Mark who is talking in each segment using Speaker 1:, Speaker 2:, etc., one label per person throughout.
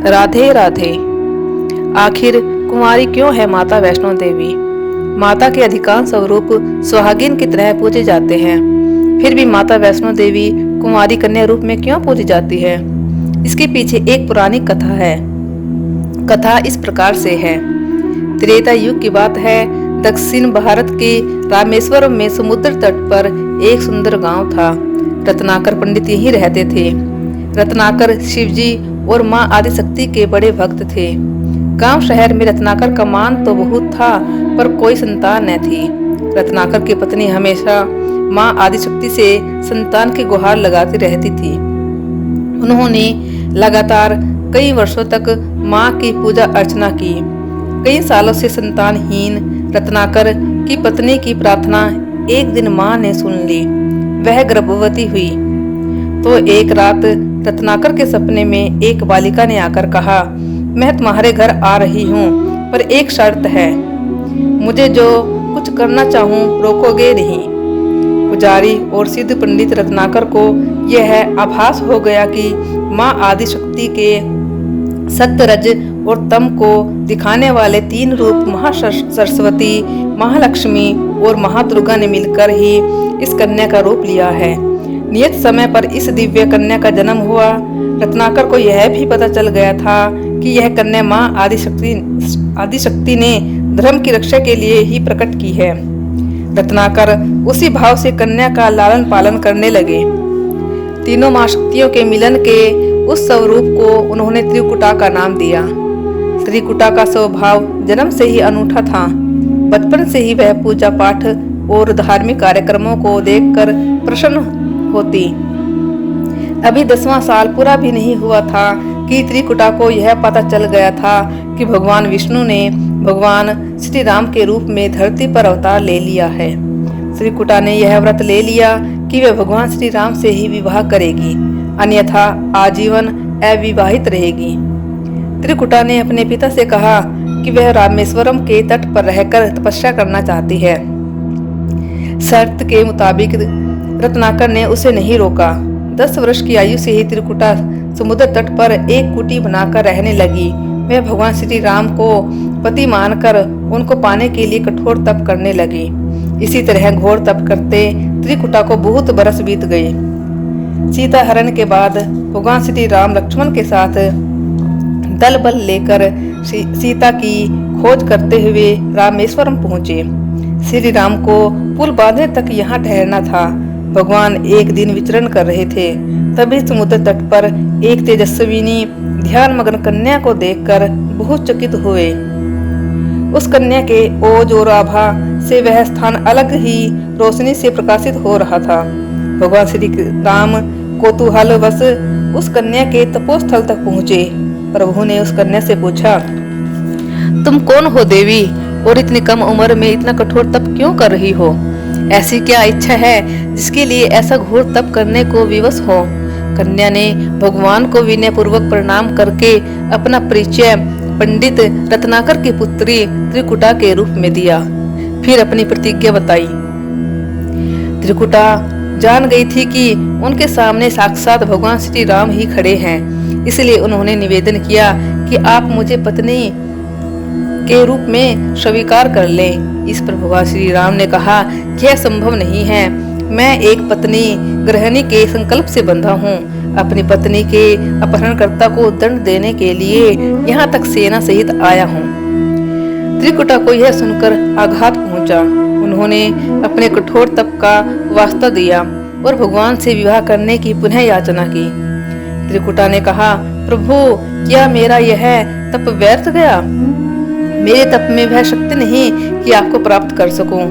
Speaker 1: राधे राधे। आखिर कुंवारी क्यों है माता वैष्णो देवी? माता के अधिकांश स्वरूप सुहागिन की तरह पूजे जाते हैं, फिर भी माता वैष्णो देवी कुंवारी कन्या रूप में क्यों पूजी जाती है? इसके पीछे एक पुरानी कथा है। कथा इस प्रकार से है। त्रेता युग की बात है। दक्षिण भारत के रामेश्वरम में समुद्र तट पर एक सुंदर गांव था। रत्नाकर पंडित यहीं रहते थे। रत्नाकर शिवजी और मां आदिशक्ति के बड़े भक्त थे। गांव शहर में रत्नाकर का मान तो बहुत था, पर कोई संतान न थी। रत्नाकर की पत्नी हमेशा मां आदिशक्ति से संतान की गुहार लगाती रहती थी। उन्होंने लगातार कई वर्षों तक मां की पूजा अर्चना की। कई सालों से संतानहीन रत्नाकर की पत्नी की प्रार्थना एक दिन मां ने सुन ली। वह गर्भवती हुई तो एक रात रत्नाकर के सपने में एक बालिका ने आकर कहा, मैं तुम्हारे घर आ रही हूँ, पर एक शर्त है। मुझे जो कुछ करना चाहूँ रोकोगे नहीं। पुजारी और सिद्ध पंडित रत्नाकर को यह आभास हो गया कि मां आदिशक्ति के सत्य, रज और तम को दिखाने वाले तीन रूप महासरस्वती, महालक्ष्मी और महादुर्गा ने मिलकर ही इस कन्या का रूप लिया है। नियत समय पर इस दिव्य कन्या का जन्म हुआ। रत्नाकर को यह भी पता चल गया था कि यह कन्या मां आदिशक्ति ने धर्म की रक्षा के लिए ही प्रकट की है। रत्नाकर उसी भाव से कन्या का लालन पालन करने लगे। तीनों महाशक्तियों के मिलन के उस स्वरूप को उन्होंने त्रिकुटा का नाम दिया। त्रिकुटा का स्वभाव जन्म से ही अनूठा था। बचपन से ही वह पूजा पाठ और धार्मिक कार्यक्रमों को देखकर प्रसन्न होती। अभी 10वां साल पूरा भी नहीं हुआ था कि त्रिकुटा को यह पता चल गया था कि भगवान विष्णु ने भगवान श्री राम के रूप में धरती पर अवतार ले लिया है। त्रिकुटा ने यह व्रत ले लिया कि वह भगवान श्री राम से ही विवाह करेगी, अन्यथा आजीवन अविवाहित रहेगी। त्रिकुटा ने अपने पिता से कहा कि वह रामेश्वरम के तट पर रहकर तपस्या करना चाहती है। शर्त के मुताबिक रत्नाकर ने उसे नहीं रोका। 10 वर्ष की आयु से ही त्रिकुटा समुद्र तट पर एक कुटी बनाकर रहने लगी। वह भगवान श्री राम को पति मानकर उनको पाने के लिए कठोर तप करने लगी। इसी तरह घोर तप करते त्रिकुटा को बहुत बरस बीत गए। सीता हरण के बाद भगवान श्री राम लक्ष्मण के साथ दल बल लेकर सीता की खोज करते हुए रामेश्वरम पहुंचे। श्री राम को पुल बांधने तक यहाँ ठहरना था। भगवान एक दिन विचरण कर रहे थे, तभी समुद्र तट पर एक तेजस्विनी ध्यान मग्न कन्या को देखकर बहुत चकित हुए। उस कन्या के ओज और आभा से वह स्थान अलग ही रोशनी से प्रकाशित हो रहा था। भगवान श्री राम कौतूहलवश उस कन्या के तपोस्थल तक पहुँचे। प्रभु ने उस कन्या से पूछा, तुम कौन हो देवी, और इतनी कम उम्र में इतना कठोर तप क्यों कर रही हो? ऐसी क्या इच्छा है जिसके लिए ऐसा घोर तप करने को विवश हो? कन्या ने भगवान को विनय पूर्वक प्रणाम करके अपना परिचय पंडित रत्नाकर की पुत्री त्रिकुटा के रूप में दिया, फिर अपनी प्रतिज्ञा बताई। त्रिकुटा जान गई थी कि उनके सामने साक्षात भगवान श्री राम ही खड़े हैं, इसलिए उन्होंने निवेदन किया कि आप मुझे पत्नी के रूप में स्वीकार कर लें। इस पर भगवान श्री राम ने कहा, यह संभव नहीं है। मैं एक पत्नी गृहिणी के संकल्प से बंधा हूँ। अपनी पत्नी के अपहरणकर्ता को दंड देने के लिए यहाँ तक सेना सहित आया हूँ। त्रिकुटा को यह सुनकर आघात पहुँचा। उन्होंने अपने कठोर तप का वास्ता दिया और भगवान से विवाह करने की पुनः याचना की। त्रिकुटा ने कहा, प्रभु, क्या मेरा यह तप व्यर्थ गया? मेरे तप में वह शक्ति नहीं कि आपको प्राप्त कर सकूं।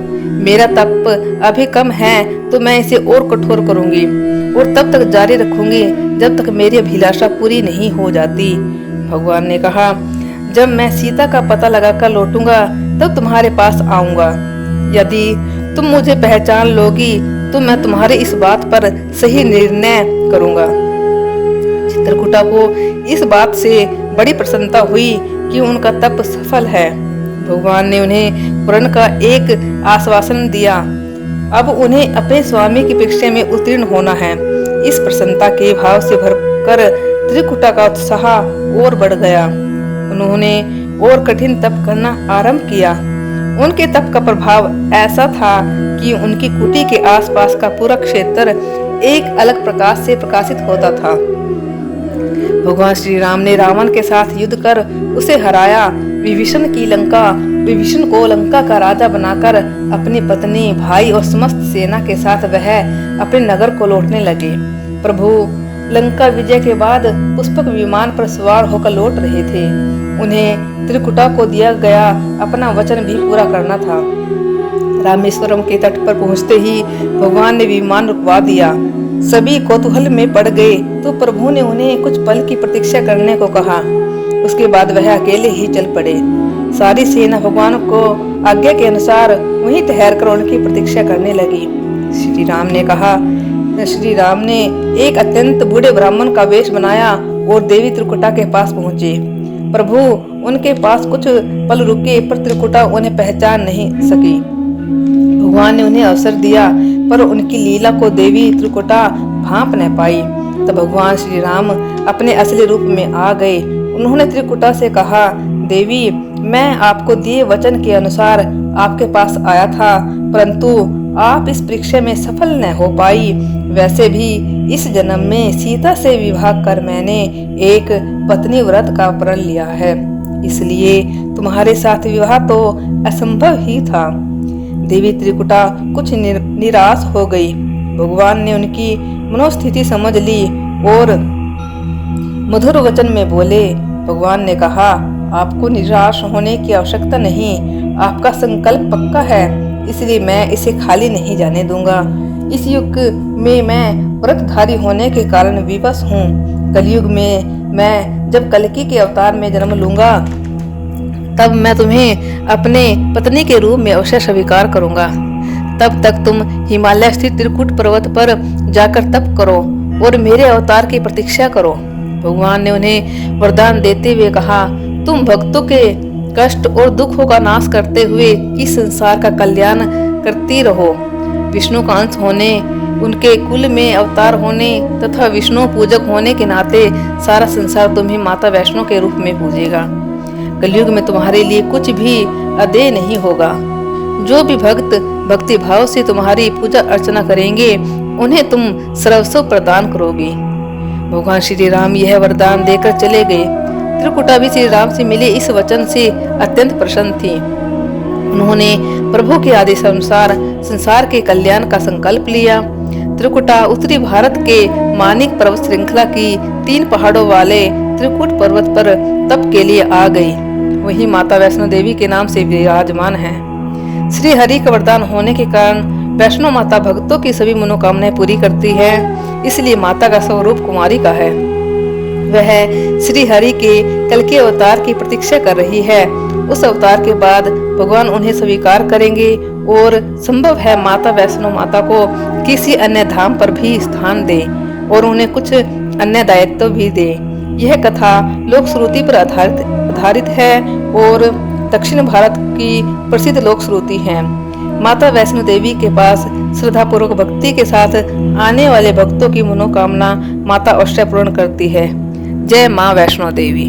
Speaker 1: मेरा तप अभी कम है तो मैं इसे और कठोर करूंगी और तब तक जारी रखूंगी जब तक मेरी अभिलाषा पूरी नहीं हो जाती। भगवान ने कहा, जब मैं सीता का पता लगाकर लौटूंगा तब तुम्हारे पास आऊंगा। यदि तुम मुझे पहचान लोगी तो मैं तुम्हारे इस बात पर सही निर्णय करूंगा। चित्रकूटा को इस बात से बड़ी प्रसन्नता हुई कि उनका तप सफल है। भगवान ने उन्हें पूर्ण का एक आश्वासन दिया। अब उन्हें अपने स्वामी की परीक्षा में उत्तीर्ण होना है। इस प्रसन्नता के भाव से भरकर त्रिकुटा का उत्साह और बढ़ गया। उन्होंने और कठिन तप करना आरंभ किया। उनके तप का प्रभाव ऐसा था कि उनकी कुटी के आसपास का पूरा क्षेत्र एक अलग प्रकाश से प्रकाशित होता था। भगवान श्री राम ने रावण के साथ युद्ध कर उसे हराया। विभीषण को लंका का राजा बनाकर अपनी पत्नी, भाई और समस्त सेना के साथ वह अपने नगर को लौटने लगे। प्रभु लंका विजय के बाद पुष्पक विमान पर सवार होकर लौट रहे थे। उन्हें त्रिकुटा को दिया गया अपना वचन भी पूरा करना था। रामेश्वरम के तट पर पहुंचते ही भगवान ने विमान रुकवा दिया। सभी कौतूहल में पड़ गए तो प्रभु ने उन्हें कुछ पल की प्रतीक्षा करने को कहा। उसके बाद वह अकेले ही चल पड़े। सारी सेना भगवान को आज्ञा के अनुसार वहीं ठहरकर उनकी प्रतीक्षा करने लगी। श्री राम ने एक अत्यंत बूढ़े ब्राह्मण का वेश बनाया और देवी त्रिकुटा के पास पहुंचे। प्रभु उनके पास कुछ पल रुके पर त्रिकुटा उन्हें पहचान नहीं सकी। भगवान ने उन्हें अवसर दिया पर उनकी लीला को देवी त्रिकुटा भांप न पाई। तब भगवान श्री राम अपने असली रूप में आ गए। उन्होंने त्रिकुटा से कहा, देवी, मैं आपको दिए वचन के अनुसार आपके पास आया था, परंतु आप इस परीक्षा में सफल न हो पाई। वैसे भी इस जन्म में सीता से विवाह कर मैंने एक पत्नी व्रत का प्रण लिया है, इसलिए तुम्हारे साथ विवाह तो असंभव ही था। देवी त्रिकुटा कुछ निराश हो गई। भगवान ने उनकी मनोस्थिति समझ ली और मधुर वचन में बोले। भगवान ने कहा, आपको निराश होने की आवश्यकता नहीं। आपका संकल्प पक्का है, इसलिए मैं इसे खाली नहीं जाने दूंगा। इस युग में मैं व्रतधारी होने के कारण विवश हूँ। कलयुग में मैं जब कल्कि के अवतार में जन्म लूंगा तब मैं तुम्हें अपने पत्नी के रूप में अवश्य स्वीकार करूंगा। तब तक तुम हिमालय स्थित त्रिकुट पर्वत पर जाकर तप करो और मेरे अवतार की प्रतीक्षा करो। भगवान ने उन्हें वरदान देते हुए कहा, तुम भक्तों के कष्ट और दुखों का नाश करते हुए इस संसार का कल्याण करती रहो। विष्णु का अंश होने, उनके कुल में अवतार होने तथा विष्णु पूजक होने के नाते सारा संसार तुम्हें माता वैष्णो के रूप में पूजेगा। कलयुग में तुम्हारे लिए कुछ भी अदेय नहीं होगा। जो भी भक्त भक्ति भाव से तुम्हारी पूजा अर्चना करेंगे उन्हें तुम सर्वस्व प्रदान करोगी। भगवान श्री राम यह वरदान देकर चले गए। त्रिकुटा भी श्री राम से मिले इस वचन से अत्यंत प्रसन्न थी। उन्होंने प्रभु के आदेश अनुसार संसार के कल्याण का संकल्प लिया। त्रिकुटा उत्तरी भारत के मानिक पर्वत श्रृंखला की 3 पहाड़ों वाले त्रिकुट पर्वत पर तप के लिए आ गई। वही माता वैष्णो देवी के नाम से विराजमान है। श्री हरि का वरदान होने के कारण वैष्णो माता भक्तों की सभी मनोकामनाएं पूरी करती है, इसलिए माता का स्वरूप कुमारी का है। वह श्री हरि के कल्कि अवतार की प्रतीक्षा कर रही है। उस अवतार के बाद भगवान उन्हें स्वीकार करेंगे और संभव है माता वैष्णो माता को किसी अन्य धाम पर भी स्थान दे और उन्हें कुछ अन्य दायित्व भी दे। यह कथा लोक श्रुति पर आधारित है और दक्षिण भारत की प्रसिद्ध लोक श्रुति है। माता वैष्णो देवी के पास श्रद्धा पूर्वक भक्ति के साथ आने वाले भक्तों की मनोकामना माता अवश्य पूर्ण करती है। जय मां वैष्णो देवी।